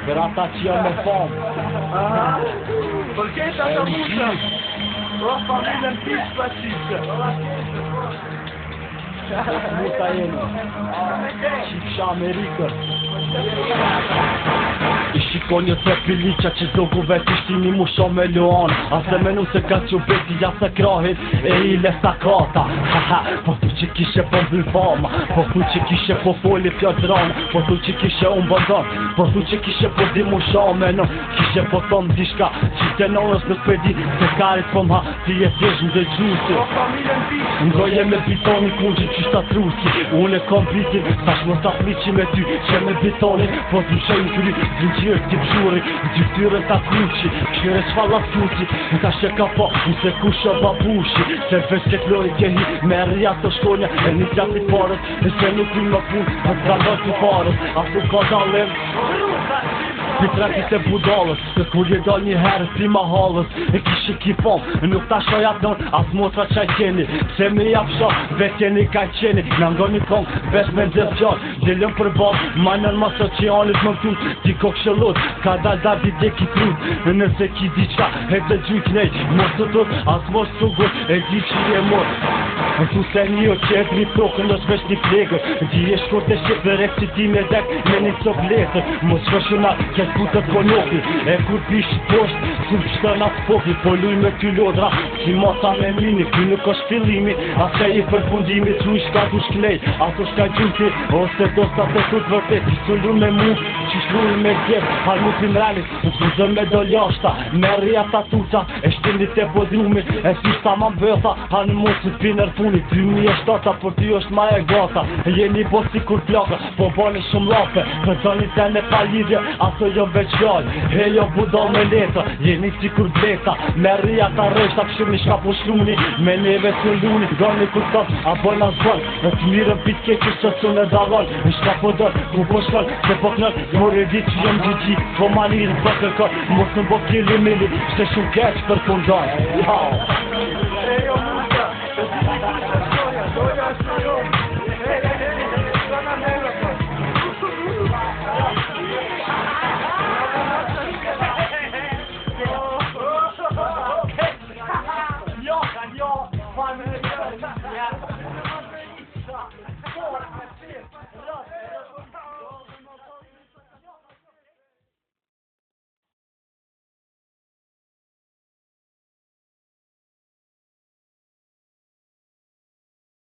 për ata që janë me famë. Për këtë ata mushë, pro familjen pishë pasishë. Muta jemi, Qipsha Amerikër. I shiko një të piliqa që zogu vetë ishtimi mu shumë me luan. Ase menu se ka që beti jasë krahit e i lesa kata. Po tu që kishe po mbyll fama, po tu që kishe po foli fjallë drana, po tu që kishe unë bëndon, po tu që kishe po di mu shumë no, kishe po thonë dishka që të nonës në spedi se karit po mha ti e tjesh në dëgjusi. Ngoje me bitoni kungjit që shta trusi, unë e kom bitin sash më sa fliqi me ty që me bitoni, po të shëjnë këri zinqirë t'i pshuri, t'i tyre t'a kuqi, këshire qfalla t'kuti, në ta shë ka po, nëse kusho babushi, se veç që t'lori t'jehi me rria të shkonja, e një t'jati parës, nëse nuk i më pun, në t'randoj t'i parës, asu ka dalim. Pitrakit e budalës, se kur je dal një herë si ma halës, e kishi ki fom, nuk ta shojat nën, as motra qaj qeni, se me jap shok, vetjeni ka qeni, në ngoni kong, vesh me ndër fjall, djelëm për bal, majnën ma socialit më tut, ti ko kshëllot, ka dal dardi dhe ki trut, nëse ki diqka, e të gjuj knej, mos të tot, as mos të gut, e di që je mor. Në tu se një o qedri prokën është vesh një plegër, ti e shkurt e shqipë recitime dek me një cop letër, mos shkëshuna kes putët konopi, e kur pishë poshtë, sur qëtëna s'poki, po luj me ty lodra, si masa me mini, ty nuk është fillimi, ase i përfundimi, që i shka du shklej, ato shka gjunti, ose do sa të tut vërtet, i sullu me mu, që shluj me djep, hal mu primreni, u kuzën me do jashta, me rria ta tuca, e shtinit e podrumit, e si shta ma mbëtha, hanë mos të spinër funit, 2007, për ty është ma e gata, jeni po si kur plaka, po bani shumë lape, për zoni të në palidje, aso jo veç fjallë, he jo budal me leta, jeni si kur bleta, me rria ta reshta, këshim një shka po shluni, me neve të luni, gani kur top, a bojna zbon, në të mirën pitke që sësu në dalon, në shka po dër, ku po shkon, se po knër, more di që jom gjigji, po manirë për kërkon, mos në bo kili mili, shte shumë keq për kundon,